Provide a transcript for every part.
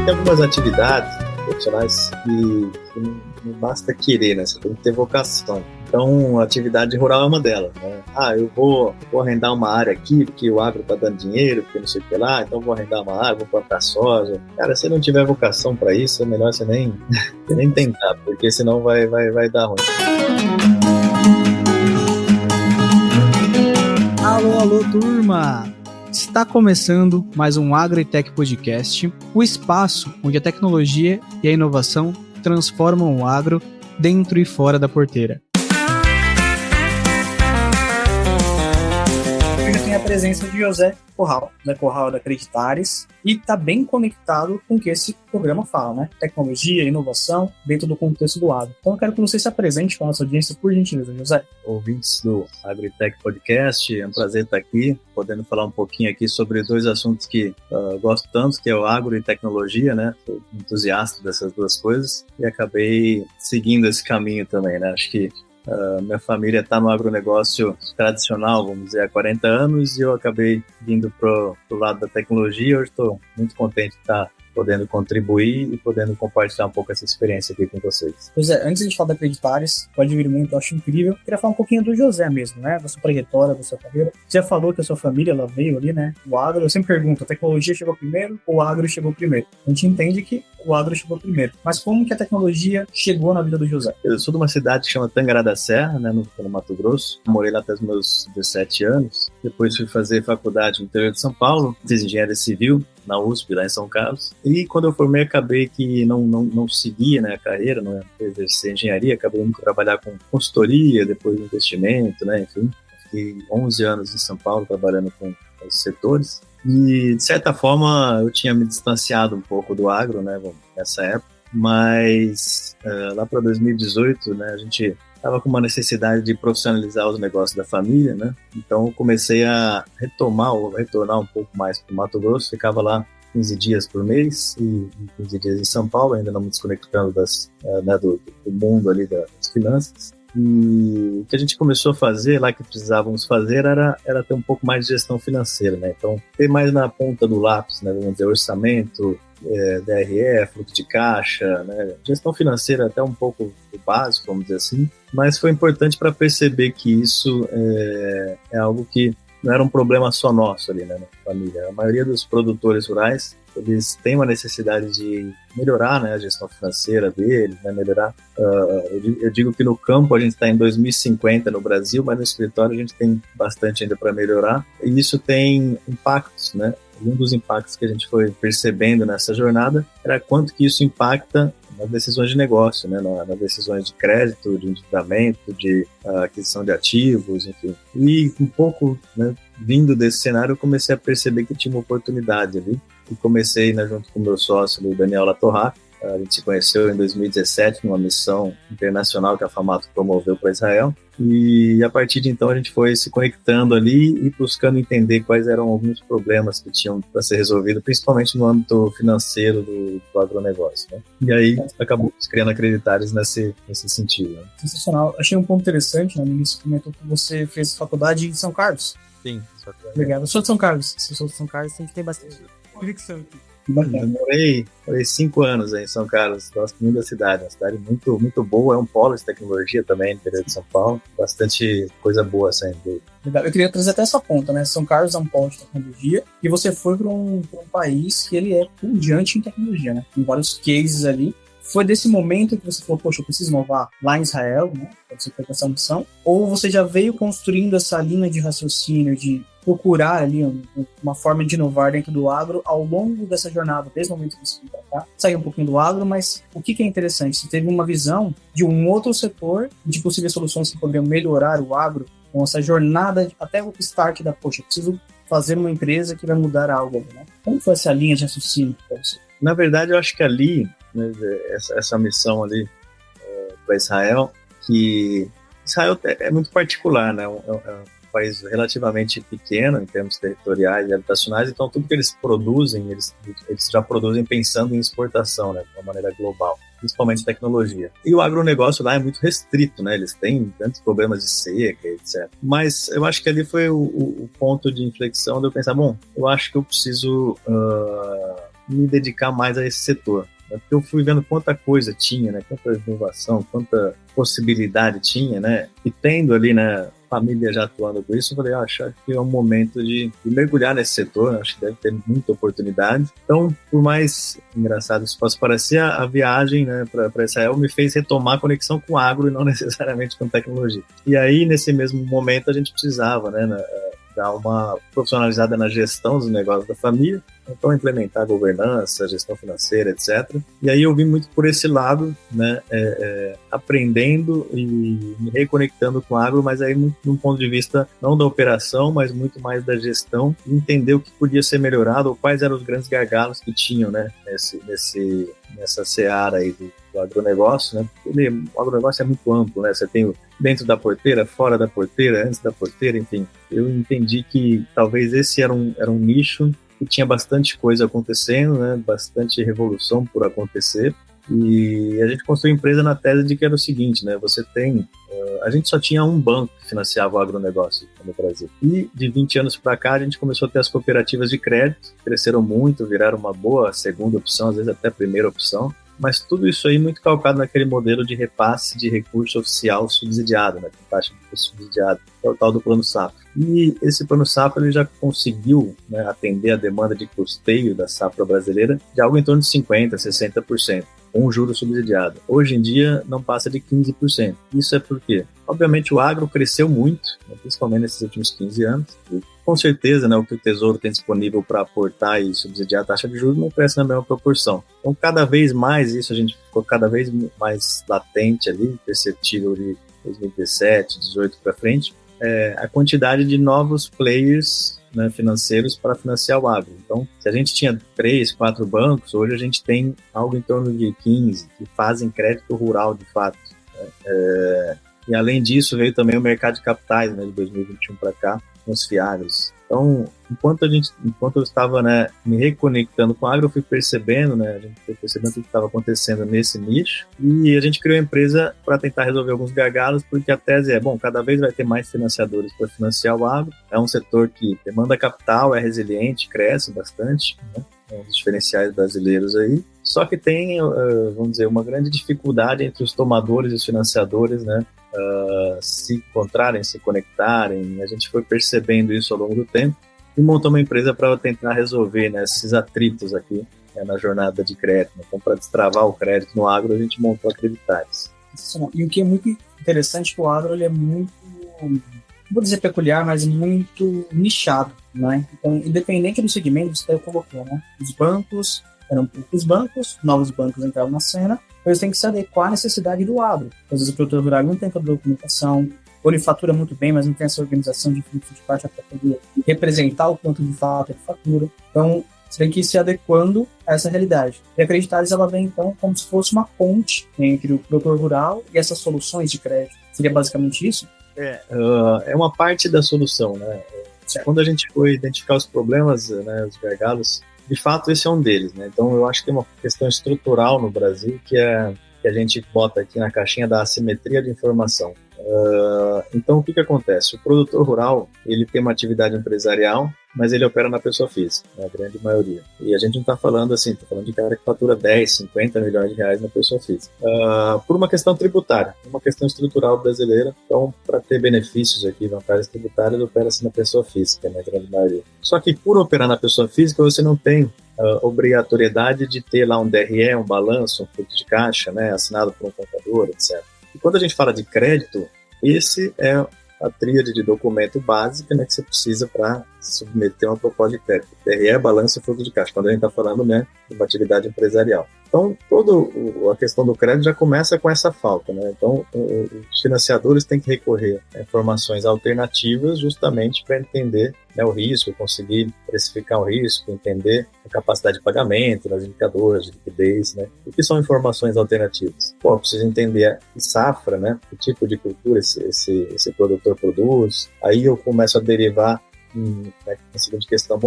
tem algumas atividades profissionais que não basta querer, né? Você tem que ter vocação. Então, a atividade rural é uma delas, né? Eu vou arrendar uma área aqui, porque o agro tá dando dinheiro, porque não sei o que lá, então vou arrendar uma área, vou plantar soja. Cara, se não tiver vocação para isso, é melhor você nem tentar, porque senão vai dar ruim. Alô, turma! Está começando mais um AgroTech Podcast, o espaço onde a tecnologia e a inovação transformam o agro dentro e fora da porteira. Hoje tem a presença de José Corral, da Corral da Acreditares, e está bem conectado com o que esse programa fala, né? Tecnologia, inovação, dentro do contexto do agro. Então eu quero que você se apresente para a nossa audiência, por gentileza, José. Ouvintes do AgroTech Podcast, é um prazer estar aqui, podendo falar um pouquinho aqui sobre dois assuntos que gosto tanto, que é o agro e tecnologia, né? Sou entusiasta dessas duas coisas e acabei seguindo esse caminho também, né? Acho que minha família está no agronegócio tradicional, vamos dizer, há 40 anos, e eu acabei vindo pro lado da tecnologia. Hoje estou muito contente de estar podendo contribuir e podendo compartilhar um pouco essa experiência aqui com vocês. Pois é, antes de falar da Acreditares, pode vir muito, eu acho incrível. Eu queria falar um pouquinho do José mesmo, né? Da sua trajetória, da sua carreira. Você já falou que a sua família, ela veio ali, né? O agro, eu sempre pergunto, a tecnologia chegou primeiro ou o agro chegou primeiro? A gente entende que o agro chegou primeiro. Mas como que a tecnologia chegou na vida do José? Eu sou de uma cidade que chama Tangará da Serra, né, no Mato Grosso. Morei lá até os meus 17 anos. Depois fui fazer faculdade no interior de São Paulo, fiz engenharia civil na USP, lá em São Carlos. E quando eu formei, acabei que não seguia, né, a carreira, não exercer engenharia, acabei indo trabalhar com consultoria, depois investimento, né, enfim. Fiquei 11 anos em São Paulo trabalhando com os setores. E, de certa forma, eu tinha me distanciado um pouco do agro, né, nessa época. Mas lá para 2018, né, a gente estava com uma necessidade de profissionalizar os negócios da família, né? Então eu comecei a retornar um pouco mais para o Mato Grosso. Ficava lá 15 dias por mês e 15 dias em São Paulo, ainda não me desconectando do mundo ali das finanças. E o que a gente começou a fazer lá, que precisávamos fazer, era ter um pouco mais de gestão financeira, né? Então, ter mais na ponta do lápis, né? Vamos dizer, orçamento, DRE, fluxo de caixa, né? Gestão financeira até um pouco básico, vamos dizer assim, mas foi importante para perceber que isso é algo que não era um problema só nosso ali, né, na família. A maioria dos produtores rurais, eles têm uma necessidade de melhorar, né, a gestão financeira deles, né, melhorar. Eu digo que no campo a gente está em 2050 no Brasil, mas no escritório a gente tem bastante ainda para melhorar, e isso tem impactos, né? Um dos impactos que a gente foi percebendo nessa jornada era quanto que isso impacta nas decisões de negócio, né, nas decisões de crédito, de endividamento, de aquisição de ativos, enfim. E um pouco, né, vindo desse cenário, eu comecei a perceber que tinha uma oportunidade ali. E comecei, né, junto com o meu sócio, o Daniel Latorrac. A gente se conheceu em 2017 numa missão internacional que a FAMATO promoveu para Israel. E a partir de então a gente foi se conectando ali e buscando entender quais eram alguns problemas que tinham para ser resolvidos, principalmente no âmbito financeiro do agronegócio, né? E aí acabou criando Acreditares nesse sentido, né? Sensacional. Achei um ponto interessante, né? No início comentou que você fez faculdade em São Carlos. Sim. Obrigado. Eu sou de São Carlos. Se eu sou de São Carlos, a gente tem bastante conexão aqui. Eu morei 5 anos aí em São Carlos, gosto muito da cidade, uma cidade muito, muito boa, é um polo de tecnologia também, no interior de São Paulo, bastante coisa boa saindo. Legal. Eu queria trazer até essa ponta, né? São Carlos é um polo de tecnologia e você foi para um país que ele é pujante em tecnologia, né? Tem vários cases ali. Foi desse momento que você falou, poxa, eu preciso inovar lá em Israel, né? Você foi com essa missão, ou você já veio construindo essa linha de raciocínio, de procurar ali uma forma de inovar dentro do agro ao longo dessa jornada, desde o momento que você veio para cá, saiu um pouquinho do agro, mas o que é interessante? Você teve uma visão de um outro setor, de possíveis soluções que poderiam melhorar o agro, com essa jornada, até o start da, poxa, eu preciso fazer uma empresa que vai mudar algo, né? Como foi essa linha de raciocínio para você? Na verdade, eu acho que ali, né, essa missão ali para Israel, que Israel é muito particular, né? É um país relativamente pequeno em termos territoriais e habitacionais, então tudo que eles produzem, eles já produzem pensando em exportação, né, de uma maneira global, principalmente tecnologia. E o agronegócio lá é muito restrito, né, eles têm tantos problemas de seca, etc. Mas eu acho que ali foi o ponto de inflexão de eu pensar, bom, eu acho que eu preciso me dedicar mais a esse setor. Porque eu fui vendo quanta coisa tinha, né? Quanta inovação, quanta possibilidade tinha, né? E tendo ali, né, família já atuando com isso, eu falei, acho que é um momento de mergulhar nesse setor, acho que deve ter muita oportunidade. Então, por mais engraçado isso possa parecer, a viagem, né, para Israel me fez retomar a conexão com o agro e não necessariamente com tecnologia. E aí, nesse mesmo momento, a gente precisava, né, dar uma profissionalizada na gestão dos negócios da família, então implementar a governança, gestão financeira, etc. E aí eu vim muito por esse lado, né, aprendendo e me reconectando com o agro, mas aí muito de um ponto de vista não da operação, mas muito mais da gestão, e entender o que podia ser melhorado ou quais eram os grandes gargalos que tinham, né, nessa seara aí do agronegócio, né? Porque o agronegócio é muito amplo, né? Você tem dentro da porteira, fora da porteira, antes da porteira, enfim. Eu entendi que talvez esse era um nicho que tinha bastante coisa acontecendo, né? Bastante revolução por acontecer. E a gente construiu a empresa na tese de que era o seguinte, né? Você tem... a gente só tinha um banco que financiava o agronegócio no Brasil. E de 20 anos para cá, a gente começou a ter as cooperativas de crédito, cresceram muito, viraram uma boa segunda opção, às vezes até primeira opção. Mas tudo isso aí muito calcado naquele modelo de repasse de recurso oficial subsidiado, né, com taxa de recurso subsidiado, que é o tal do Plano Safra. E esse Plano Safra ele já conseguiu, né, atender a demanda de custeio da safra brasileira de algo em torno de 50%, 60%, com um juro subsidiado. Hoje em dia não passa de 15%. Isso é por quê? Obviamente o agro cresceu muito, né, principalmente nesses últimos 15 anos, e com certeza, né, o que o Tesouro tem disponível para aportar e subsidiar a taxa de juros não cresce na mesma proporção. Então, cada vez mais isso, a gente ficou cada vez mais latente ali, perceptível de 2017, 2018 para frente, a quantidade de novos players, né, financeiros para financiar o agro. Então, se a gente tinha 3, 4 bancos, hoje a gente tem algo em torno de 15 que fazem crédito rural de fato. E além disso, veio também o mercado de capitais, né, de 2021 para cá, com os FIAGROS. Então, enquanto eu estava, né, me reconectando com o agro, eu fui percebendo, né, a gente foi percebendo o que estava acontecendo nesse nicho, e a gente criou a empresa para tentar resolver alguns gargalos, porque a tese é, cada vez vai ter mais financiadores para financiar o agro, é um setor que demanda capital, é resiliente, cresce bastante, né, é um dos diferenciais brasileiros aí, só que tem, vamos dizer, uma grande dificuldade entre os tomadores e os financiadores, né, se encontrarem, se conectarem. A gente foi percebendo isso ao longo do tempo e montou uma empresa para tentar resolver, né, esses atritos aqui, né, na jornada de crédito. Então, para destravar o crédito no agro, a gente montou a Creditares. E o que é muito interessante, que o agro ele é muito, não vou dizer peculiar, mas muito nichado, né? Então, independente do segmento, você colocou, né? Os bancos eram poucos bancos, novos bancos entravam na cena, eles têm que se adequar à necessidade do agro. Às vezes o produtor rural não tem toda a documentação, ou ele fatura muito bem, mas não tem essa organização de fluxo de caixa para poder representar o quanto de fato ele fatura. Então, você tem que ir se adequando a essa realidade. E a Creditares, ela vem, então, como se fosse uma ponte entre o produtor rural e essas soluções de crédito. Seria basicamente isso? É uma parte da solução, né? Quando a gente foi identificar os problemas, né, os gargalos, de fato, esse é um deles, né? Então, eu acho que tem uma questão estrutural no Brasil que a gente bota aqui na caixinha da assimetria de informação. Então, o que acontece? O produtor rural, ele tem uma atividade empresarial, mas ele opera na pessoa física, na grande maioria. E a gente não está falando assim, está falando de cara que fatura 10, 50 milhões de reais na pessoa física. Por uma questão tributária, uma questão estrutural brasileira. Então, para ter benefícios aqui, vantagens tributárias, opera-se na pessoa física, na grande maioria. Só que por operar na pessoa física, você não tem obrigatoriedade de ter lá um DRE, um balanço, um fluxo de caixa, né, assinado por um contador, etc. E quando a gente fala de crédito, esse é a tríade de documento básica, né, que você precisa para submeter uma proposta de crédito. DRE, balanço e fluxo de caixa, quando a gente está falando, né, de uma atividade empresarial. Então, toda a questão do crédito já começa com essa falta, né? Então, os financiadores têm que recorrer a informações alternativas justamente para entender, né, o risco, conseguir precificar o risco, entender a capacidade de pagamento, os indicadores de liquidez, né? O que são informações alternativas? Eu preciso entender a safra, né? Que tipo de cultura esse produtor produz. Aí eu começo a derivar na seguinte questão,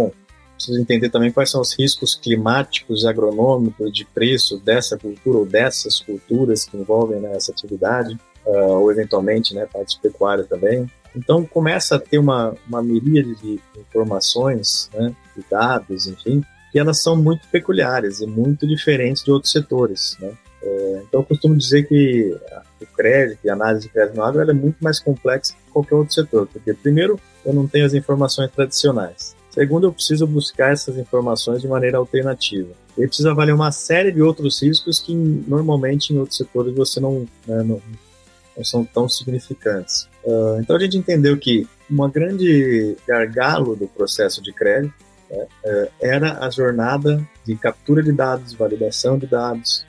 preciso entender também quais são os riscos climáticos e agronômicos de preço dessa cultura ou dessas culturas que envolvem, né, essa atividade, ou eventualmente, né, parte pecuária também. Então começa a ter uma miríade de informações, né, de dados, enfim, e elas são muito peculiares e muito diferentes de outros setores, né? Então eu costumo dizer que o crédito e a análise de crédito no agro ela é muito mais complexa que qualquer outro setor, porque primeiro eu não tenho as informações tradicionais. Segundo, eu preciso buscar essas informações de maneira alternativa. E preciso avaliar uma série de outros riscos que normalmente em outros setores você não são tão significantes. Então a gente entendeu que uma grande gargalo do processo de crédito era a jornada de captura de dados, validação de dados,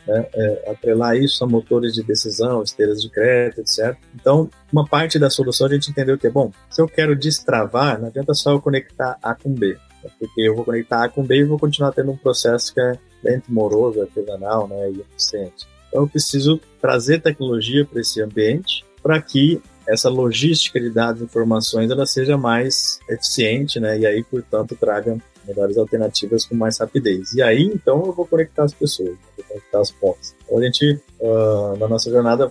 atrelar isso a motores de decisão, esteiras de crédito, etc. Então, uma parte da solução a gente entendeu que se eu quero destravar, não adianta só eu conectar A com B, porque eu vou conectar A com B e vou continuar tendo um processo que é lento, moroso, artesanal, e eficiente. Então, eu preciso trazer tecnologia para esse ambiente para que essa logística de dados e informações ela seja mais eficiente, e aí, portanto, traga melhores alternativas com mais rapidez. E aí, então, eu vou conectar as pessoas, vou conectar as pontas. Então, a gente, na nossa jornada,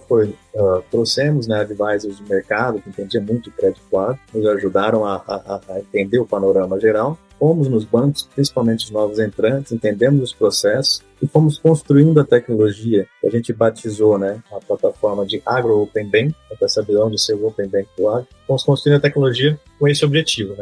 trouxemos advisors de mercado que entendiam muito de crédito claro, nos ajudaram a entender o panorama geral. Fomos nos bancos, principalmente os novos entrantes, entendemos os processos e fomos construindo a tecnologia que a gente batizou, a plataforma de Agro Open Bank, com essa visão de ser o Open Bank do agro. Fomos construindo a tecnologia com esse objetivo,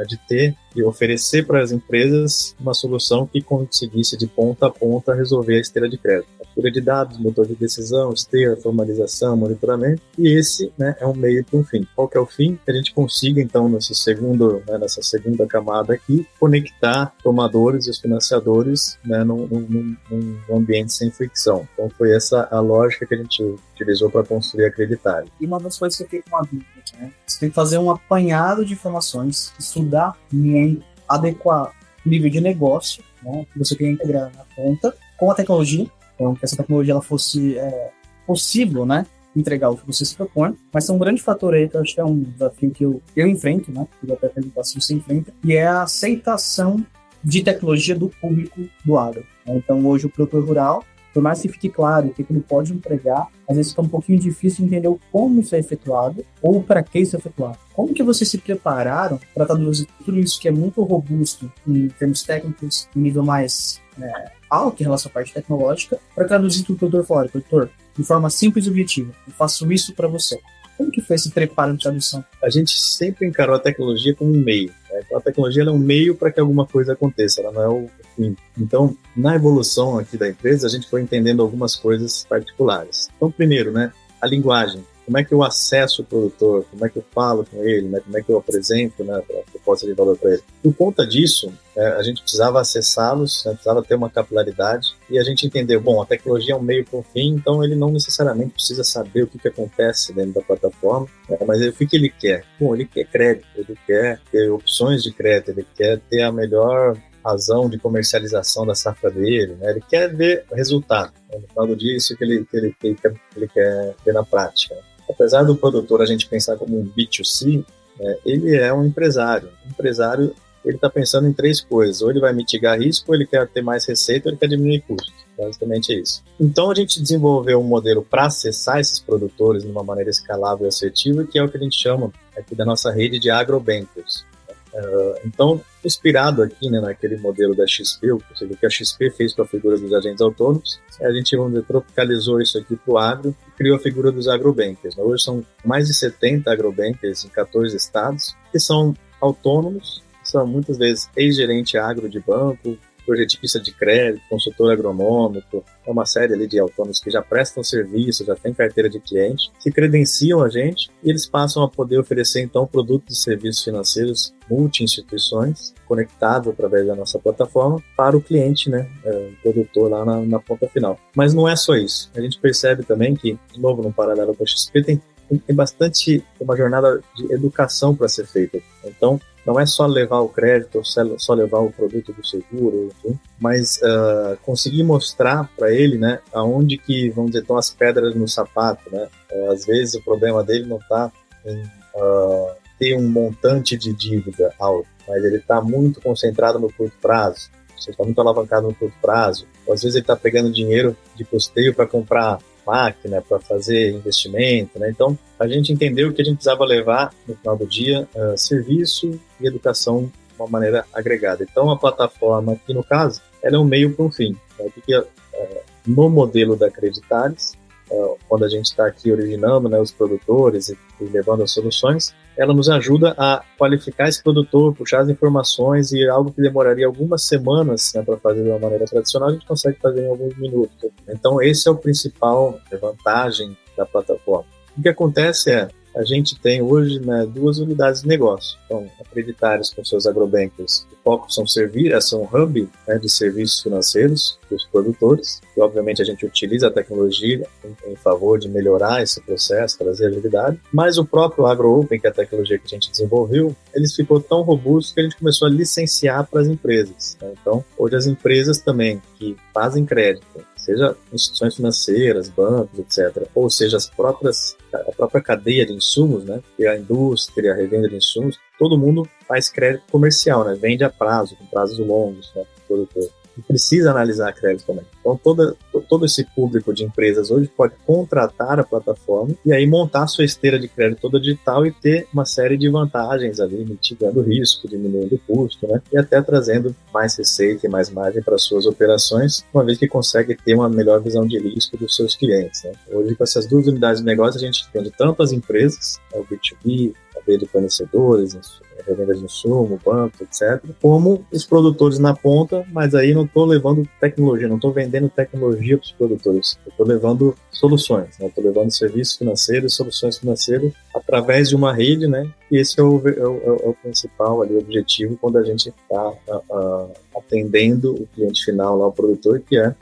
de oferecer para as empresas uma solução que conseguisse de ponta a ponta resolver a esteira de crédito. Captura de dados, motor de decisão, esteira, formalização, monitoramento, e esse é um meio para um fim. Qual que é o fim? Que a gente consiga, então, nessa segunda camada aqui, conectar tomadores e os financiadores num ambiente sem fricção. Então, foi essa a lógica que a gente utilizou para construir a Creditário. E uma das coisas que eu fiquei com uma dúvida, você tem que fazer um apanhado de informações, estudar muito, adequar o nível de negócio, que você quer integrar na ponta, com a tecnologia, então que essa tecnologia ela fosse possível, entregar o que você se propõe, mas tem um grande fator aí, que eu acho que é um desafio que eu enfrento, que eu até perguntar se você enfrenta, e é a aceitação de tecnologia do público do agro. Então, hoje, o produtor rural, por mais que fique claro o que ele pode empregar, às vezes fica um pouquinho difícil entender como isso é efetuado ou para que isso é efetuado. Como que vocês se prepararam para traduzir tudo isso que é muito robusto em termos técnicos, em nível mais alto em relação à parte tecnológica, para traduzir tudo para o produtor fora, produtor, de forma simples e objetiva. Eu faço isso para você. Como que foi esse preparo de tradução? A gente sempre encarou a tecnologia como um meio. Então, a tecnologia é um meio para que alguma coisa aconteça, ela não é o fim. Então, na evolução aqui da empresa, a gente foi entendendo algumas coisas particulares. Então, primeiro, a linguagem. Como é que eu acesso o produtor? Como é que eu falo com ele? Como é que eu apresento a proposta de valor para ele? Por conta disso, a gente precisava acessá-los, precisava ter uma capilaridade e a gente entendeu, a tecnologia é um meio para um fim, então ele não necessariamente precisa saber o que acontece dentro da plataforma, mas o que ele quer? Ele quer crédito, ele quer ter opções de crédito, ele quer ter a melhor razão de comercialização da safra dele, ele quer ver resultado. No final do dia, isso que ele quer ver na prática. Apesar do produtor a gente pensar como um B2C, ele é um empresário. O empresário, ele está pensando em três coisas. Ou ele vai mitigar risco, ou ele quer ter mais receita, ou ele quer diminuir custos. Basicamente é isso. Então, a gente desenvolveu um modelo para acessar esses produtores de uma maneira escalável e assertiva, que é o que a gente chama aqui da nossa rede de agrobankers. Então, inspirado aqui naquele modelo da XP, ou seja, o que a XP fez com a figura dos agentes autônomos, a gente tropicalizou isso aqui para o agro e criou a figura dos agrobankers. Hoje são mais de 70 agrobankers em 14 estados, que são autônomos, são muitas vezes ex-gerente agro de banco, projetista de crédito, consultor agronômico, é uma série ali de autônomos que já prestam serviço, já têm carteira de cliente, se credenciam a gente e eles passam a poder oferecer, então, produtos e serviços financeiros multi-instituições, conectados através da nossa plataforma para o cliente, o produtor lá na ponta final. Mas não é só isso. A gente percebe também que, de novo, no paralelo com a XP, tem uma jornada de educação para ser feita. Então, não é só levar o crédito, só levar o produto do seguro, enfim, mas conseguir mostrar para ele, aonde que, vamos dizer, estão as pedras no sapato, às vezes o problema dele não está em ter um montante de dívida alto, mas ele está muito concentrado no curto prazo, você está muito alavancado no curto prazo, ou às vezes ele está pegando dinheiro de custeio para comprar máquina, para fazer investimento, Então, a gente entendeu que a gente precisava levar, no final do dia, serviço e educação de uma maneira agregada. Então, a plataforma aqui, no caso, ela é um meio para um fim. Né? Porque no modelo da Creditares, quando a gente está aqui originando, né, os produtores e levando as soluções, ela nos ajuda a qualificar esse produtor, puxar as informações, e algo que demoraria algumas semanas, né, para fazer de uma maneira tradicional, a gente consegue fazer em alguns minutos. Então, esse é o principal vantagem da plataforma. O que acontece é, a gente tem hoje, né, 2 unidades de negócio. Então, a Creditares com seus agrobankers, o foco são um hub, né, de serviços financeiros para os produtores, e obviamente a gente utiliza a tecnologia em favor de melhorar esse processo, trazer agilidade, mas o próprio AgroOpen, que é a tecnologia que a gente desenvolveu, ele ficou tão robusto que a gente começou a licenciar para as empresas. Né? Então, hoje as empresas também que fazem crédito, seja instituições financeiras, bancos, etc., ou seja, a própria cadeia de insumos, né, que é a indústria, a revenda de insumos, todo mundo faz crédito comercial, né, vende a prazo, com prazos longos, né, para o produtor. E precisa analisar crédito também. Então, todo esse público de empresas hoje pode contratar a plataforma e aí montar a sua esteira de crédito toda digital e ter uma série de vantagens ali, mitigando o risco, diminuindo o custo, né? E até trazendo mais receita e mais margem para suas operações, uma vez que consegue ter uma melhor visão de risco dos seus clientes, né? Hoje, com essas 2 unidades de negócio, a gente tem tanto as empresas, o B2B, a cadeia de fornecedores, revenda de insumo, banco, etc., como os produtores na ponta, mas aí não estou levando tecnologia, não estou vendendo tecnologia para os produtores, eu estou levando soluções, né? Estou levando serviços financeiros, soluções financeiras através de uma rede, né? E esse é o principal ali, objetivo quando a gente está atendendo o cliente final lá, o produtor, que é,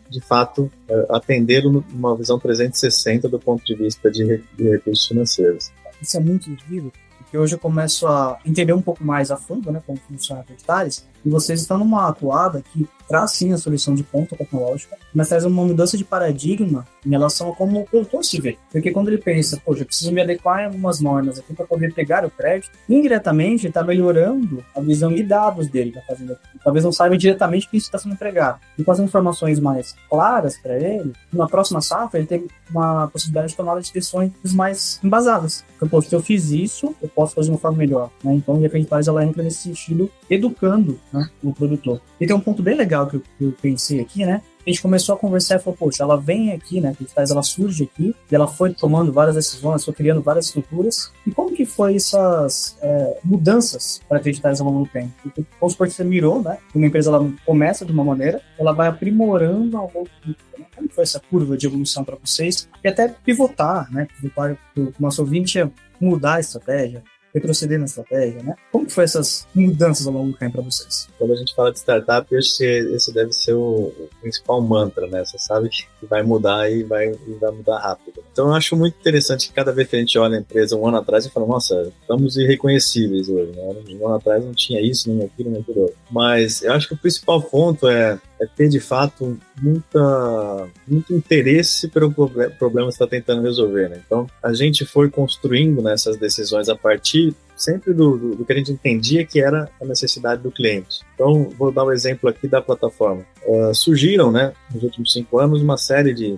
de fato, atendê-lo numa visão 360 do ponto de vista de recursos financeiros. Isso é muito incrível, porque hoje eu começo a entender um pouco mais a fundo, né, como funciona a Creditares, e vocês estão numa atuada que traz sim a solução de ponta tecnológica, mas traz uma mudança de paradigma em relação a como o produtor se vê. Porque quando ele pensa, poxa, eu preciso me adequar em algumas normas aqui para poder pegar o crédito, indiretamente ele está melhorando a visão de dados dele da fazenda. Talvez não saiba diretamente que isso está sendo empregado. E com as informações mais claras para ele, na próxima safra ele tem uma possibilidade de tomada de decisões mais embasadas. Porque, poxa, se eu fiz isso, eu posso fazer de uma forma melhor. Né? Então, a Creditares, ela entra nesse sentido, educando, né, o produtor. E tem um ponto bem legal que eu pensei aqui, né? A gente começou a conversar e falou, poxa, ela vem aqui, né? Ela surge aqui, e ela foi tomando várias decisões, foi criando várias estruturas. E como que foi essas mudanças para Creditares ao longo do tempo? Porque, vamos supor que você mirou, né? Uma empresa, ela começa de uma maneira, ela vai aprimorando ao longo do tempo. Né? Como foi essa curva de evolução para vocês? E até pivotar, né? Pivotar para o nosso ouvinte, mudar a estratégia, retroceder na estratégia, né? Como que foi essas mudanças ao longo do tempo para vocês? Quando a gente fala de startup, eu acho que esse deve ser o principal mantra, né? Você sabe que vai mudar e vai mudar rápido. Então eu acho muito interessante que cada vez que a gente olha a empresa um ano atrás e fala, nossa, estamos irreconhecíveis hoje, né? Um ano atrás não tinha isso, nem aquilo, nem aquilo. Mas eu acho que o principal ponto é ter, de fato, muito interesse pelo problema que você está tentando resolver, né? Então, a gente foi construindo nessas decisões a partir sempre do que a gente entendia que era a necessidade do cliente. Então, vou dar um exemplo aqui da plataforma. Surgiram, né, nos últimos 5 anos, uma série de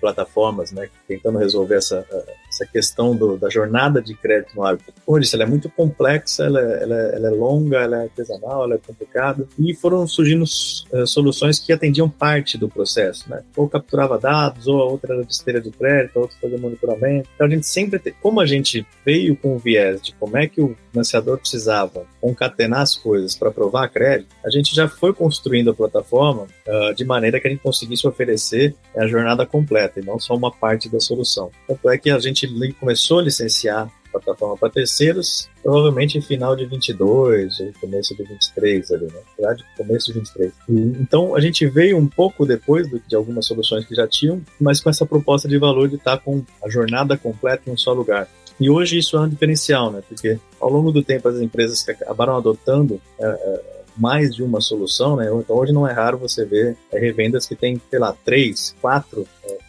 plataformas, né, tentando resolver essa questão da jornada de crédito no agro. Como eu disse, ela é muito complexa, ela é longa, ela é artesanal, ela é complicada, e foram surgindo soluções que atendiam parte do processo, né? Ou capturava dados, ou a outra era de esteira de crédito, a outra fazia monitoramento. Então a gente sempre, como a gente veio com o viés de como é que o financiador precisava concatenar as coisas para aprovar crédito, a gente já foi construindo a plataforma de maneira que a gente conseguisse oferecer a jornada completa, e não só uma parte da solução. Tanto é que a gente começou a licenciar a plataforma para terceiros, provavelmente em final de 22 ou começo de 23 ali, né? Na verdade, começo de 23. Então, a gente veio um pouco depois de algumas soluções que já tinham, mas com essa proposta de valor de estar com a jornada completa em um só lugar. E hoje isso é um diferencial, né? Porque ao longo do tempo as empresas que acabaram adotando mais de uma solução, né? Então hoje não é raro você ver revendas que tem, sei lá, 3, 4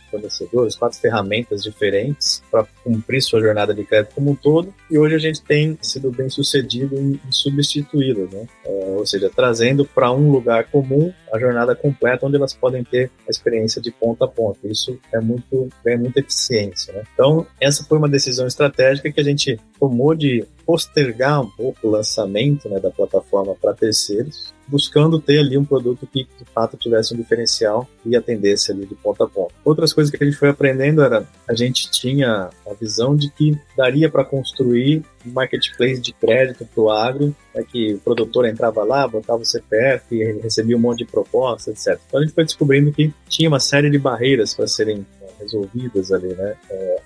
fornecedores, 4 ferramentas diferentes para cumprir sua jornada de crédito como um todo, e hoje a gente tem sido bem sucedido em substituí-las, né? Ou seja, trazendo para um lugar comum a jornada completa, onde elas podem ter a experiência de ponta a ponta. Isso é muita eficiência, né? Então, essa foi uma decisão estratégica que a gente tomou de postergar um pouco o lançamento, né, da plataforma para terceiros, buscando ter ali um produto que de fato tivesse um diferencial e atendesse ali de ponta a ponta. Outras coisas que a gente foi aprendendo era, a gente tinha a visão de que daria para construir um marketplace de crédito para o agro, né, que o produtor entrava lá, botava o CPF, recebia um monte de propostas, etc. Então a gente foi descobrindo que tinha uma série de barreiras para serem resolvidas ali, né,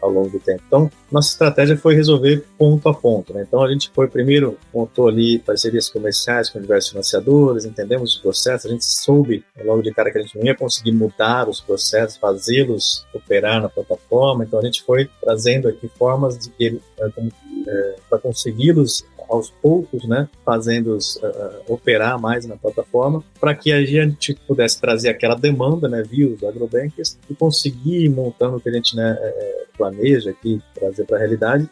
ao longo do tempo. Então, nossa estratégia foi resolver ponto a ponto, né? Então, a gente foi primeiro, montou ali parcerias comerciais com diversos financiadores, entendemos os processos, a gente soube logo de cara que a gente não ia conseguir mudar os processos, fazê-los operar na plataforma, então a gente foi trazendo aqui formas de que para consegui-los aos poucos, né, fazendo-os operar mais na plataforma, para que a gente pudesse trazer aquela demanda, né, via os agrobankers, e conseguir, montando o que a gente, né, planeja aqui, trazer para a realidade,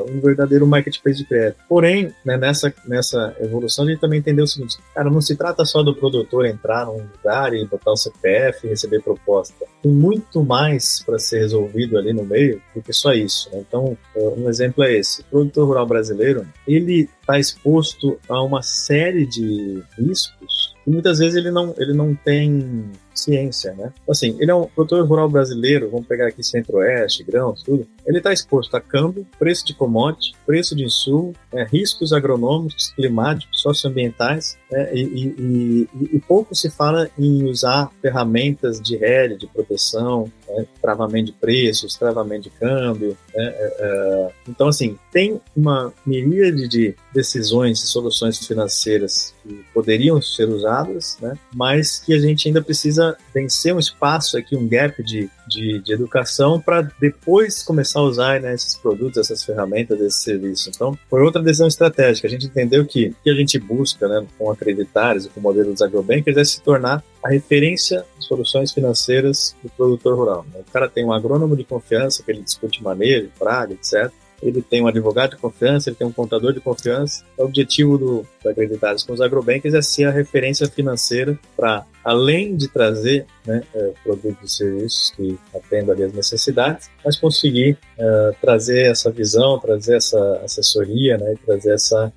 um verdadeiro marketplace de crédito. Porém, né, nessa evolução, a gente também entendeu o seguinte, cara, não se trata só do produtor entrar num lugar e botar o CPF e receber proposta. Tem muito mais para ser resolvido ali no meio do que só isso, né? Então, um exemplo é esse. O produtor rural brasileiro, ele está exposto a uma série de riscos e muitas vezes ele não tem ciência, né? Assim, ele é um produtor rural brasileiro, vamos pegar aqui Centro-Oeste, grãos, tudo, ele está exposto a câmbio, preço de commodity, preço de insumo, riscos agronômicos, climáticos, socioambientais, e pouco se fala em usar ferramentas de hedge, de proteção, travamento de preços, travamento de câmbio, então, assim, tem uma miríade de decisões e soluções financeiras que poderiam ser usadas, né, mas que a gente ainda precisa vencer um espaço aqui, um gap de educação para depois começar a usar, né, esses produtos, essas ferramentas, esse serviço. Então, foi outra decisão estratégica. A gente entendeu que o que a gente busca, né, com a Creditares e com o modelo dos agrobankers é se tornar a referência de soluções financeiras do produtor rural, né? O cara tem um agrônomo de confiança que ele discute manejo, praga, etc. Ele tem um advogado de confiança, ele tem um contador de confiança. O objetivo da Acreditados com os agrobankers é ser a referência financeira para, além de trazer, né, produtos e serviços que atendam ali as necessidades, mas conseguir trazer essa visão, trazer essa assessoria, né, e trazer essa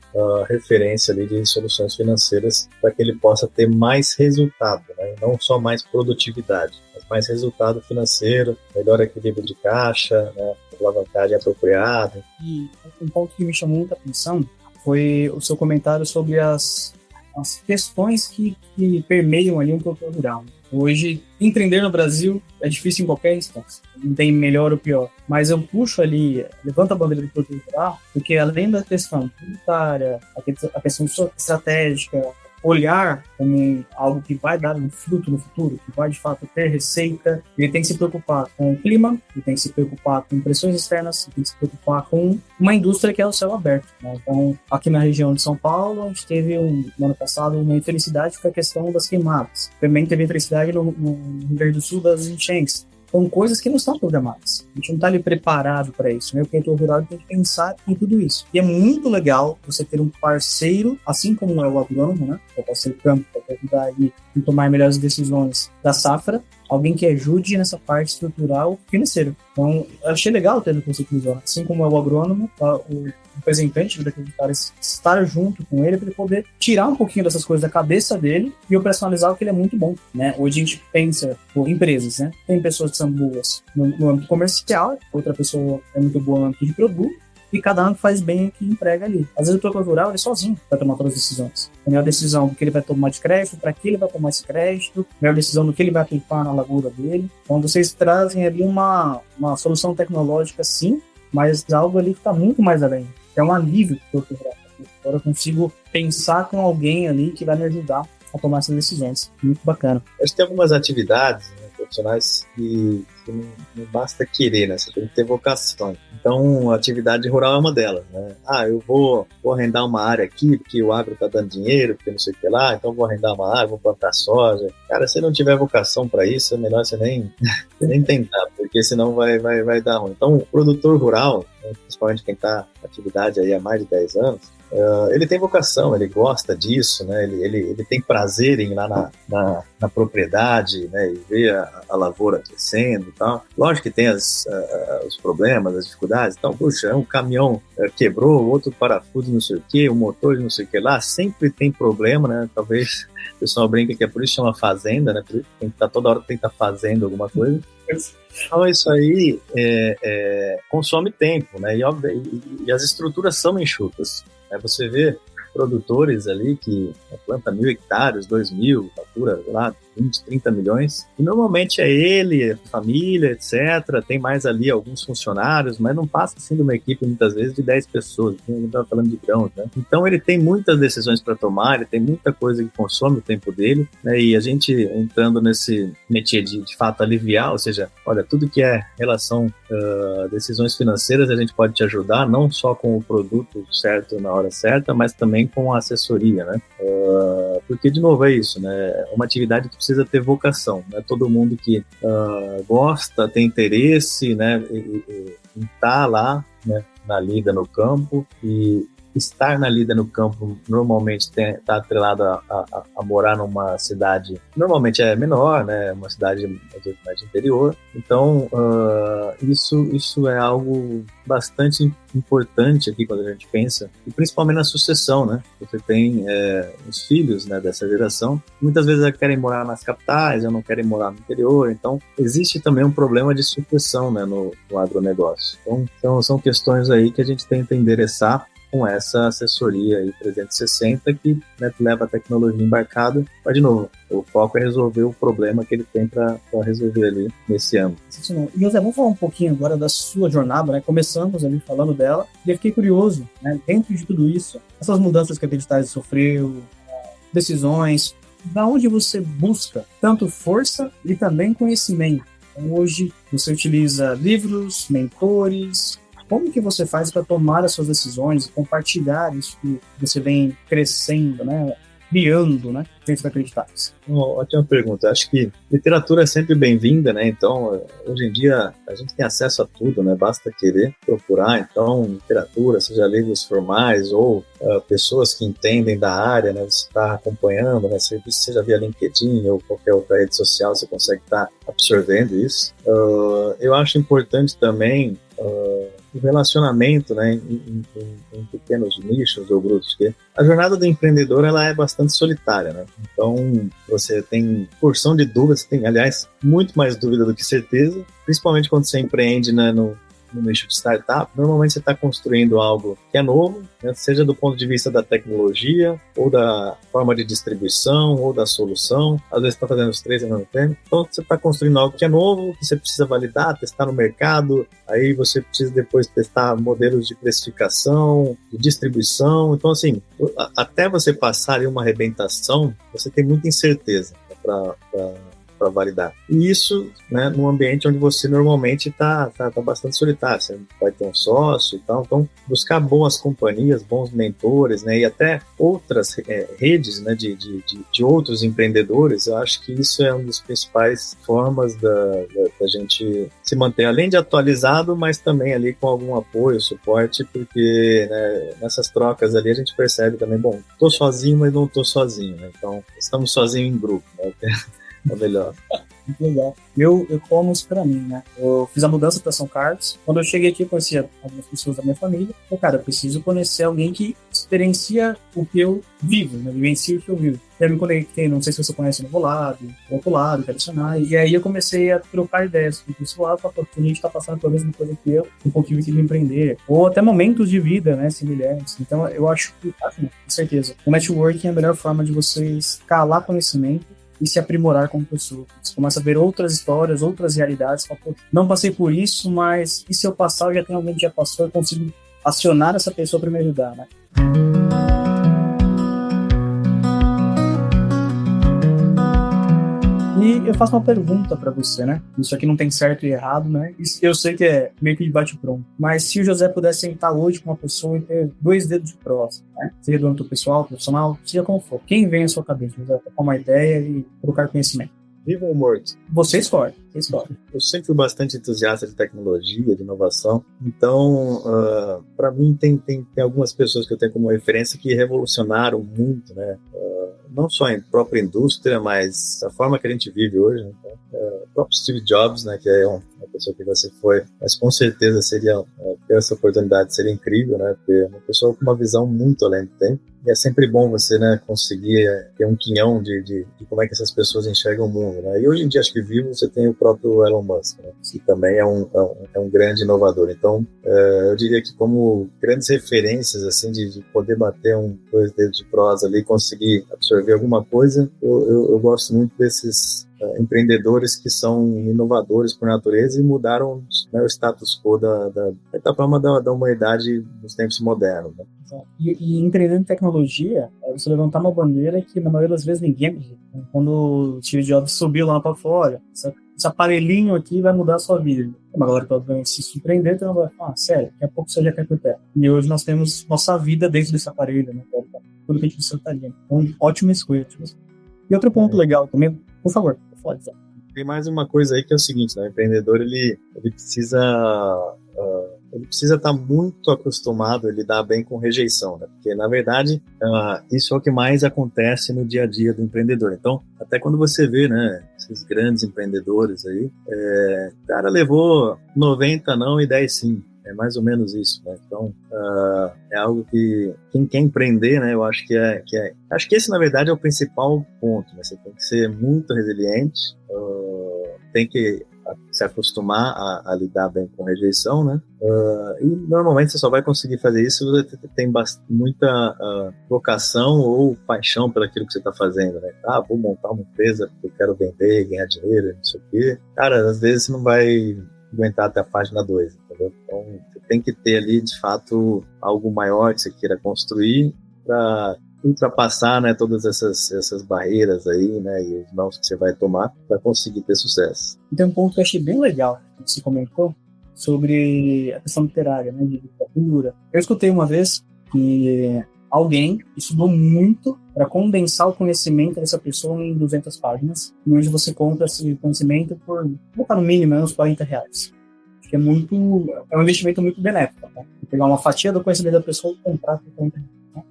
referência ali de soluções financeiras para que ele possa ter mais resultado, né, não só mais produtividade, mas mais resultado financeiro, melhor equilíbrio de caixa, né, alavancagem apropriada. E um ponto que me chamou muita atenção foi o seu comentário sobre as questões que permeiam ali um produtor rural. Hoje, empreender no Brasil é difícil em qualquer instância, não tem melhor ou pior, mas eu puxo ali, levanto a bandeira do produtor rural, porque além da questão tributária, a questão estratégica, olhar como algo que vai dar um fruto no futuro, que vai de fato ter receita, ele tem que se preocupar com o clima, ele tem que se preocupar com pressões externas, ele tem que se preocupar com uma indústria que é o céu aberto, né? Então, aqui na região de São Paulo, a gente teve no ano passado uma infelicidade que foi a questão das queimadas. Também teve infelicidade no Rio Grande do Sul das enchentes. São coisas que não estão programadas. A gente não está ali preparado para isso, né? O produtor rural tem que pensar em tudo isso. E é muito legal você ter um parceiro, assim como é o agrônomo, né? O parceiro campo, para ajudar aí a tomar melhores decisões da safra, alguém que ajude nessa parte estrutural financeira. Então, eu achei legal ter no conceito visual. Assim como é o agrônomo, o representante da Creditares estar junto com ele para ele poder tirar um pouquinho dessas coisas da cabeça dele e operacionalizar o que ele é muito bom, né? Hoje a gente pensa por empresas, né? Tem pessoas que são boas no âmbito comercial, outra pessoa é muito boa no âmbito de produto, e cada um faz bem o que emprega ali. Às vezes o produtor rural, ele sozinho vai tomar todas as decisões. A melhor decisão do que ele vai tomar de crédito, para que ele vai tomar esse crédito, a melhor decisão do que ele vai aplicar na lavoura dele. Então vocês trazem ali uma solução tecnológica, sim, mas algo ali que está muito mais além. É um alívio para o produtor rural. Agora eu consigo pensar com alguém ali que vai me ajudar a tomar essas decisões. Muito bacana. Acho que tem algumas atividades, né, profissionais que não basta querer, né? Você tem que ter vocação. Então, a atividade rural é uma delas, né? Eu vou arrendar uma área aqui, porque o agro tá dando dinheiro, porque não sei o que lá, então vou arrendar uma área, vou plantar soja. Cara, se não tiver vocação para isso, é melhor você nem tentar, porque senão vai dar ruim. Então, o produtor rural, né, principalmente quem tá na atividade aí há mais de 10 anos, Ele tem vocação, ele gosta disso, né? Ele tem prazer em ir lá na propriedade, né? E ver a lavoura crescendo e tal. Lógico que tem os problemas, as dificuldades. Então, puxa, um caminhão quebrou, outro parafuso não sei o que, um motor não sei o que lá. Sempre tem problema, né? Talvez o pessoal brinca que é por isso que chama fazenda, né? Por isso tem que estar toda hora tem que estar fazendo alguma coisa. Então isso aí consome tempo, né? E as estruturas são enxutas. Você vê produtores ali que planta 1.000 hectares, 2.000, fatura, sei lá, 20, 30 milhões. E normalmente é ele, a família, etc. Tem mais ali alguns funcionários, mas não passa assim de uma equipe muitas vezes de 10 pessoas. A gente estava falando de grãos, né? Então ele tem muitas decisões para tomar, ele tem muita coisa que consome o tempo dele, né? E a gente entrando nesse métier de fato aliviar, ou seja, olha, tudo que é relação decisões financeiras a gente pode te ajudar, não só com o produto certo na hora certa, mas também com a assessoria, né? Porque, de novo, é isso, né? É uma atividade que precisa ter vocação, né? Todo mundo que gosta, tem interesse, né? Em estar lá, né? Na lida no campo, e estar na lida no campo normalmente está atrelado a morar numa cidade, normalmente é menor, né? Uma cidade mais de interior. Então, isso é algo bastante importante aqui quando a gente pensa, e principalmente na sucessão, né? Você tem os filhos, né, dessa geração, muitas vezes querem morar nas capitais, ou não querem morar no interior, então existe também um problema de sucessão, né, no agronegócio. Então são questões aí que a gente tenta endereçar com essa assessoria aí 360 que, né, leva a tecnologia embarcada, mas de novo, o foco é resolver o problema que ele tem para resolver ali nesse âmbito. E José, vamos falar um pouquinho agora da sua jornada, né? Começamos ali falando dela, e eu fiquei curioso, né? Dentro de tudo isso, essas mudanças que a Acreditares sofreu, decisões, da onde você busca tanto força e também conhecimento? Então, hoje você utiliza livros, mentores. Como que você faz para tomar as suas decisões e compartilhar isso que você vem crescendo, né? Criando, né? Dentro da Acreditares? Ótima pergunta. Acho que literatura é sempre bem-vinda, né? Então, hoje em dia, a gente tem acesso a tudo, né? Basta querer procurar. Então, literatura, seja livros formais ou pessoas que entendem da área, né? Você está acompanhando, né? Seja via LinkedIn ou qualquer outra rede social, você consegue estar absorvendo isso. Eu acho importante também o relacionamento, né, em pequenos nichos ou grupos, porque a jornada do empreendedor ela é bastante solitária, né? Então você tem porção de dúvidas, você tem, aliás, muito mais dúvida do que certeza, principalmente quando você empreende, né, no nicho de startup. Normalmente você está construindo algo que é novo, né, seja do ponto de vista da tecnologia, ou da forma de distribuição, ou da solução. Às vezes você está fazendo os três ao mesmo tempo. Então você está construindo algo que é novo, que você precisa validar, testar no mercado. Aí você precisa depois testar modelos de precificação, de distribuição. Então, assim, até você passar em uma arrebentação, você tem muita incerteza para validar. E isso, né, num ambiente onde você normalmente tá bastante solitário, você vai ter um sócio e tal. Então, buscar boas companhias, bons mentores, né, e até outras redes, né, de outros empreendedores, eu acho que isso é uma das principais formas da gente se manter, além de atualizado, mas também ali com algum apoio, suporte, porque, né, nessas trocas ali a gente percebe também, bom, tô sozinho, mas não tô sozinho, né? Então, estamos sozinhos em grupo, né? É melhor. Muito legal. Eu como isso pra mim, né? Eu fiz a mudança pra São Carlos. Quando eu cheguei aqui, eu conhecia algumas pessoas da minha família. Eu, cara, eu preciso conhecer alguém que experiencia o que eu vivo, né? Vivencia o que eu vivo. E aí eu me conectei, não sei se você conhece o Novo Lado, o outro lado, o Tradicional. E aí eu comecei a trocar ideias com o pessoal, porque a gente tá passando pela mesma coisa que eu, um pouquinho de empreender. Ou até momentos de vida, né? Semelhantes. Então eu acho que, com certeza, o networking é a melhor forma de você escalar conhecimento e se aprimorar como pessoa. Você começa a ver outras histórias, outras realidades. Fala, pô, não passei por isso, mas e se eu passar, eu já tenho alguém que já passou, eu consigo acionar essa pessoa para me ajudar, né? E eu faço uma pergunta para você, né? Isso aqui não tem certo e errado, né? Isso eu sei que é meio que de bate-pronto. Mas se o José pudesse sentar hoje com uma pessoa e ter 2 dedos de prosa, né? Seja do âmbito pessoal, profissional, seja como for. Quem vem à sua cabeça, José? Com uma ideia e trocar conhecimento. Vivo ou morto? Você escolhe. Eu sempre fui bastante entusiasta de tecnologia, de inovação. Então, para mim, tem algumas pessoas que eu tenho como referência que revolucionaram muito, né? Não só em própria indústria, mas a forma que a gente vive hoje. Né? O próprio Steve Jobs, né, que é uma pessoa que você foi, mas com certeza ter essa oportunidade seria incrível, né? Porque é uma pessoa com uma visão muito além do tempo. E é sempre bom você, né, conseguir ter um quinhão de como é que essas pessoas enxergam o mundo, né? E hoje em dia, acho que vivo, você tem o próprio Elon Musk, né, que também é um grande inovador. Então, eu diria que como grandes referências, assim, de poder bater dois dedos de prosa ali e conseguir absorver alguma coisa, eu gosto muito desses empreendedores que são inovadores por natureza e mudaram, né, o status quo da forma da humanidade nos tempos modernos, né? E empreender em tecnologia é você levantar uma bandeira que na maioria das vezes ninguém acredita. Quando o Steve Jobs subiu lá para fora, esse aparelhinho aqui vai mudar a sua vida. Uma galera que obviamente se surpreender, então vai falar, sério, daqui a pouco você já cai por terra. E hoje nós temos nossa vida dentro desse aparelho, né? Tudo que a gente precisa estar ali. Então, ótima escolha. E outro ponto legal também, por favor, pode dizer. Tem mais uma coisa aí que é o seguinte, né? O empreendedor, ele precisa estar muito acostumado a lidar bem com rejeição, né? Porque, na verdade, isso é o que mais acontece no dia a dia do empreendedor. Então, até quando você vê, né, esses grandes empreendedores aí, o cara levou 90 não e 10 sim. É mais ou menos isso, né? Então, é algo que quem quer empreender, né? Eu acho que acho que esse, na verdade, é o principal ponto, né? Você tem que ser muito resiliente, tem que se acostumar a lidar bem com rejeição, né? E normalmente você só vai conseguir fazer isso se você tem muita vocação ou paixão pelo aquilo que você está fazendo, né? Vou montar uma empresa porque eu quero vender, ganhar dinheiro, não sei o quê. Cara, às vezes você não vai aguentar até a página 2, entendeu? Então, você tem que ter ali, de fato, algo maior que você queira construir para ultrapassar, né, todas essas barreiras aí, né, e os nãos que você vai tomar para conseguir ter sucesso. Tem um ponto que eu achei bem legal que você comentou sobre a questão literária, né, de literatura. Eu escutei uma vez que alguém estudou muito para condensar o conhecimento dessa pessoa em 200 páginas, e hoje você compra esse conhecimento por, vou botar no mínimo, uns R$40. Acho que é um investimento muito benéfico, né? Pegar uma fatia do conhecimento da pessoa e comprar por R$40.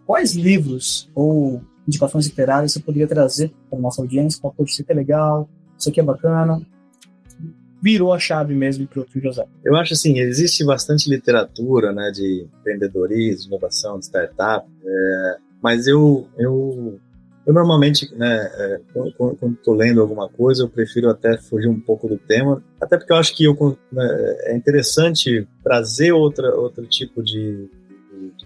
Quais livros ou indicações literárias você poderia trazer para a nossa audiência? Qual pode ser que é legal, isso aqui é bacana? Virou a chave mesmo para o José. Eu acho assim, existe bastante literatura, né, de empreendedorismo, de inovação, de startup, mas eu normalmente, né, quando estou lendo alguma coisa, eu prefiro até fugir um pouco do tema, até porque eu acho que é interessante trazer outro tipo de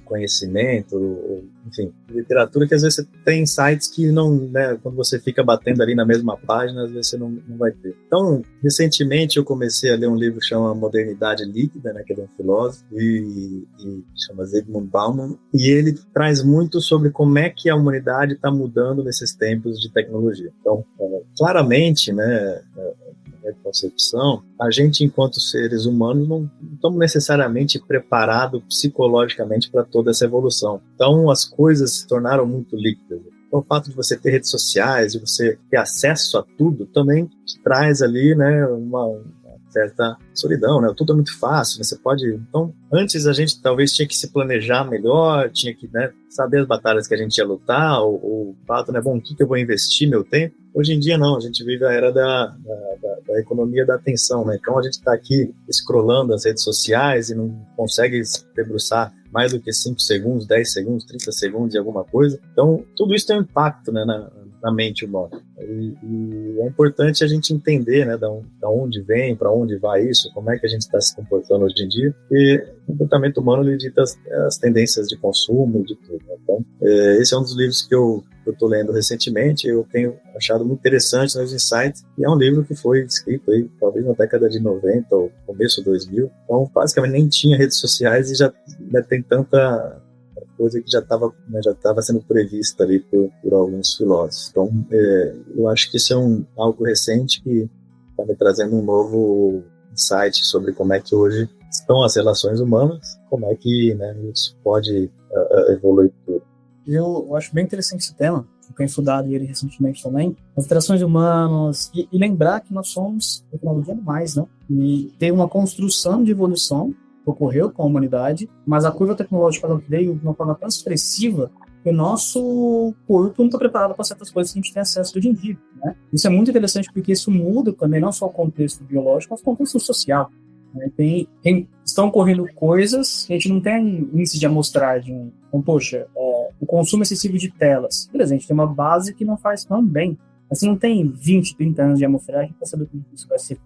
conhecimento, ou, enfim, literatura, que às vezes você tem insights que não, né, quando você fica batendo ali na mesma página, às vezes você não vai ter. Então, recentemente eu comecei a ler um livro que chama Modernidade Líquida, né, que é de um filósofo, e chama Zygmunt Bauman, e ele traz muito sobre como é que a humanidade está mudando nesses tempos de tecnologia. Então, claramente, né, concepção, a gente, enquanto seres humanos, não estamos necessariamente preparados psicologicamente para toda essa evolução. Então, as coisas se tornaram muito líquidas. Então, o fato de você ter redes sociais, de você ter acesso a tudo, também te traz ali, né, uma certa solidão, né? Tudo é muito fácil, né? Você pode... Então, antes a gente talvez tinha que se planejar melhor, tinha que, né, saber as batalhas que a gente ia lutar, ou o fato, né, bom, o que eu vou investir meu tempo? Hoje em dia não, a gente vive a era da economia da atenção, né? Então a gente está aqui scrollando as redes sociais e não consegue se debruçar mais do que 5 segundos, 10 segundos, 30 segundos de alguma coisa. Então tudo isso tem um impacto, né, na mente humana. E é importante a gente entender, né, da onde vem, para onde vai isso, como é que a gente está se comportando hoje em dia. E o comportamento humano ele dita as tendências de consumo, de tudo. Né? Então, esse é um dos livros que eu estou lendo recentemente, eu tenho achado muito interessante nos insights, e é um livro que foi escrito aí, talvez na década de 90 ou começo de 2000, então basicamente nem tinha redes sociais e já tem tanta coisa que já estava sendo prevista ali por alguns filósofos. Então, eu acho que isso é algo recente que está me trazendo um novo insight sobre como é que hoje estão as relações humanas, como é que, né, isso pode evoluir tudo. Eu acho bem interessante esse tema, tenho estudado ele recentemente também, as interações humanas, e lembrar que nós somos tecnologia mais, né? E tem uma construção de evolução que ocorreu com a humanidade, mas a curva tecnológica ela veio de uma forma tão expressiva que o nosso corpo não está preparado para certas coisas que a gente tem acesso hoje em dia, né? Isso é muito interessante porque isso muda também não só o contexto biológico, mas o contexto social. Né? Estão ocorrendo coisas que a gente não tem índice de amostragem. Então, poxa, o consumo excessivo de telas. Beleza, a gente tem uma base que não faz tão bem. Mas você não tem 20, 30 anos de amostragem para saber como isso vai ser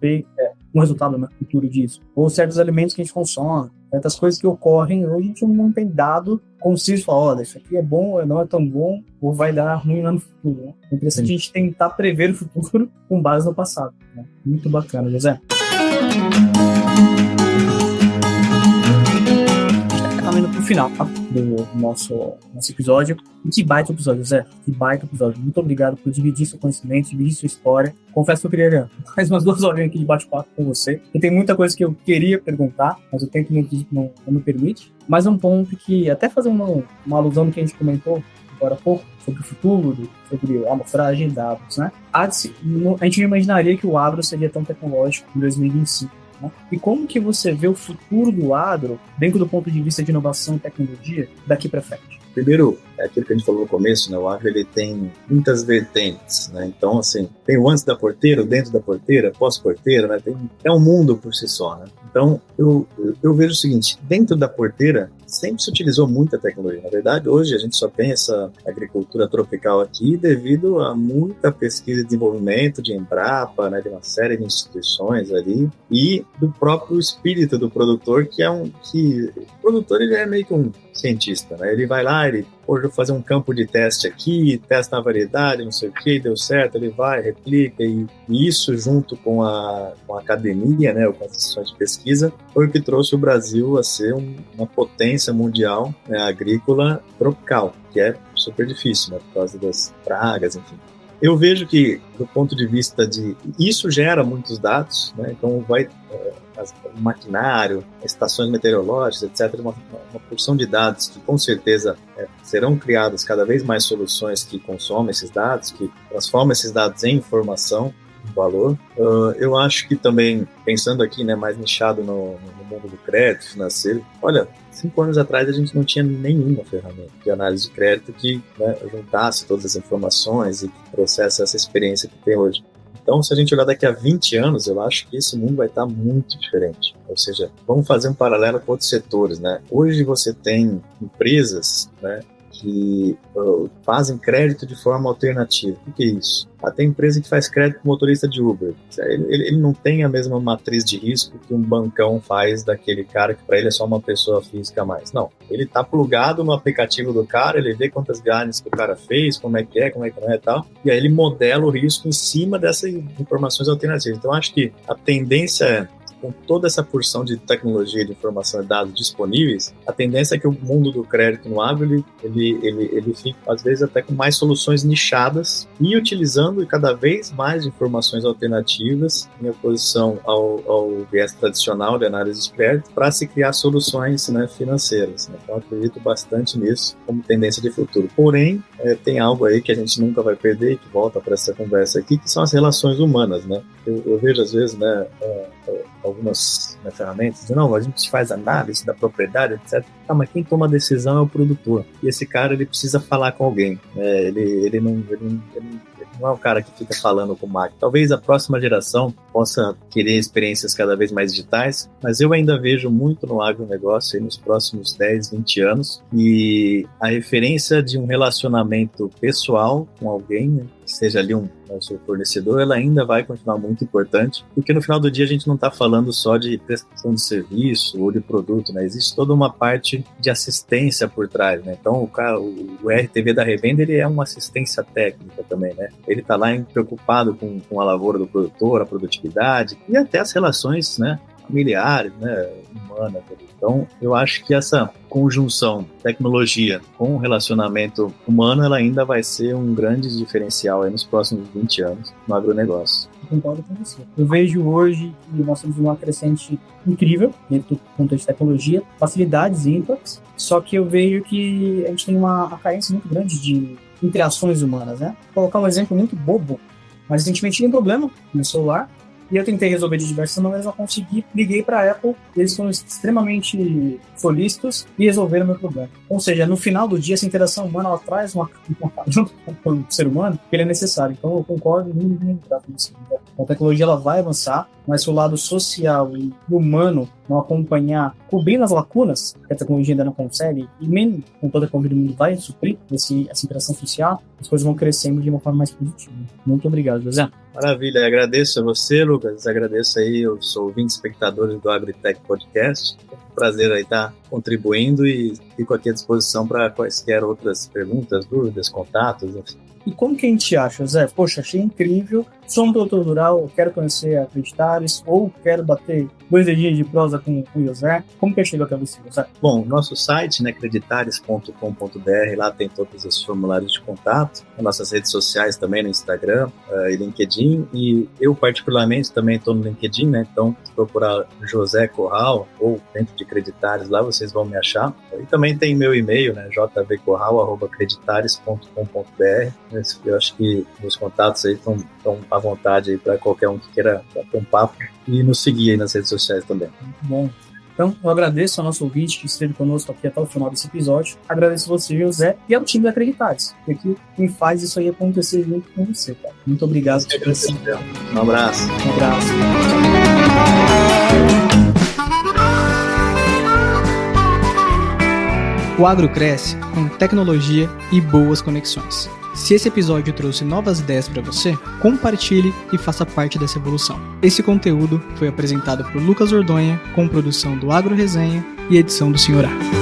um resultado no futuro disso. Ou certos alimentos que a gente consome, certas coisas que ocorrem hoje, a gente não tem dado conciso falar, olha, isso aqui é bom, não é tão bom, ou vai dar ruim lá no futuro. Né? É interessante a gente tentar prever o futuro com base no passado. Né? Muito bacana, José. Indo pro final do nosso episódio. E que baita episódio, Zé. Que baita episódio. Muito obrigado por dividir seu conhecimento, dividir sua história. Confesso que eu queria mais umas 2 horinhas aqui de bate-papo com você. E tem muita coisa que eu queria perguntar, mas o tempo não me permite. Mas um ponto que, até fazer uma alusão no que a gente comentou agora há pouco, sobre o futuro, sobre a amostragem de dados, né? A gente não imaginaria que o agro seria tão tecnológico em 2025. E como que você vê o futuro do agro dentro do ponto de vista de inovação e tecnologia daqui para frente? Primeiro, é aquilo que a gente falou no começo, né? O agro ele tem muitas vertentes, né? Então, assim, tem o antes da porteira, o dentro da porteira, pós-porteira, né? É um mundo por si só, né? Então, eu vejo o seguinte, dentro da porteira sempre se utilizou muita tecnologia. Na verdade, hoje a gente só tem essa agricultura tropical aqui devido a muita pesquisa e desenvolvimento de Embrapa, né? De uma série de instituições ali e do próprio espírito do produtor, o produtor ele é meio que um cientista, né? Ele vai lá, ele hoje vou fazer um campo de teste aqui, testa a variedade, não sei o que, deu certo, ele vai, replica, e isso junto com a academia, né, com as instituições de pesquisa, foi o que trouxe o Brasil a ser uma potência mundial, né, agrícola tropical, que é super difícil, né, por causa das pragas, enfim. Eu vejo que, do ponto de vista isso gera muitos dados, né, então o maquinário, estações meteorológicas, etc., uma porção de dados que com certeza serão criadas cada vez mais soluções que consomem esses dados, que transformam esses dados em informação, em valor. Eu acho que também, pensando aqui, né, mais nichado no mundo do crédito financeiro, olha, 5 anos atrás a gente não tinha nenhuma ferramenta de análise de crédito que, né, juntasse todas as informações e que trouxesse essa experiência que tem hoje. Então, se a gente olhar daqui a 20 anos, eu acho que esse mundo vai estar muito diferente. Ou seja, vamos fazer um paralelo com outros setores, né? Hoje você tem empresas, né, que fazem crédito de forma alternativa. O que é isso? Tem empresa que faz crédito com motorista de Uber. Ele não tem a mesma matriz de risco que um bancão faz daquele cara que para ele é só uma pessoa física a mais. Não, ele está plugado no aplicativo do cara, ele vê quantas viagens que o cara fez, como é que não é e tal, e aí ele modela o risco em cima dessas informações alternativas. Então, acho que a tendência é, com toda essa porção de tecnologia, de informação e dados disponíveis, a tendência é que o mundo do crédito no agro, ele fica, às vezes, até com mais soluções nichadas e utilizando cada vez mais informações alternativas em oposição ao viés tradicional de análise de crédito para se criar soluções, né, financeiras. Então, acredito bastante nisso como tendência de futuro. Porém, tem algo aí que a gente nunca vai perder e que volta para essa conversa aqui, que são as relações humanas, né? Eu vejo, às vezes, né, algumas ferramentas, não, a gente faz análise da propriedade, etc. Mas quem toma a decisão é o produtor. E esse cara, ele precisa falar com alguém. Ele não é um cara que fica falando com máquina. Talvez a próxima geração possa querer experiências cada vez mais digitais, mas eu ainda vejo muito no agronegócio aí nos próximos 10, 20 anos, e a referência de um relacionamento pessoal com alguém, né, que seja ali um seu fornecedor, ela ainda vai continuar muito importante, porque no final do dia a gente não está falando só de prestação de serviço ou de produto, né? Existe toda uma parte de assistência por trás, né? Então o RTV da revenda, ele é uma assistência técnica também, né? Ele está lá preocupado com a lavoura do produtor, a produtividade e até as relações, né, familiares, né, humanas. Então, eu acho que essa conjunção tecnologia com relacionamento humano, ela ainda vai ser um grande diferencial aí nos próximos 20 anos no agronegócio. Eu concordo com você. Eu vejo hoje que nós temos uma crescente incrível dentro do contexto de tecnologia, facilidades ímpares, só que eu vejo que a gente tem uma carência muito grande de interações humanas, né? Vou colocar um exemplo muito bobo, mas recentemente tinha um problema no meu celular e eu tentei resolver de diversas maneiras, não consegui, liguei para a Apple, eles foram extremamente solícitos e resolveram o meu problema. Ou seja, no final do dia, essa interação humana, ela traz uma junto com o ser humano, que ele é necessário. Então eu concordo muito com isso. A tecnologia ela vai avançar, mas se o lado social e humano não acompanhar, cobrindo as lacunas que a tecnologia ainda não consegue, e nem com toda a Covid do mundo vai suprir essa interação social, as coisas vão crescendo de uma forma mais positiva. Muito obrigado, José. Maravilha, agradeço a você, Lucas, agradeço aí aos ouvintes espectadores do AgriTech Podcast. É um prazer aí estar contribuindo e fico aqui à disposição para quaisquer outras perguntas, dúvidas, contatos, enfim. E como que a gente acha, Zé? Poxa, achei incrível, sou um produtor rural, quero conhecer a Creditares, ou quero bater 2 dedinhos de prosa com o José. Como que chegou até você, José? Bom, nosso site, né, creditares.com.br, lá tem todos os formulários de contato, nossas redes sociais também no Instagram e LinkedIn, e eu particularmente também estou no LinkedIn, né, então se procurar José Corral ou dentro de Creditares, lá vocês vão me achar. E também tem meu e-mail, né, jvcorral@creditares.com.br. Eu acho que os contatos aí estão à vontade aí para qualquer um que queira bater um papo e nos seguir aí nas redes sociais também. Muito bom. Então, eu agradeço ao nosso ouvinte que esteve conosco aqui até o final desse episódio. Agradeço você, José, e ao time da Creditares, que aqui quem faz isso aí acontecer junto com você, cara. Muito obrigado. Um abraço. Um abraço. O agro cresce com tecnologia e boas conexões. Se esse episódio trouxe novas ideias para você, compartilhe e faça parte dessa evolução. Esse conteúdo foi apresentado por Lucas Ordonha, com produção do Agro Resenha e edição do Sr. A.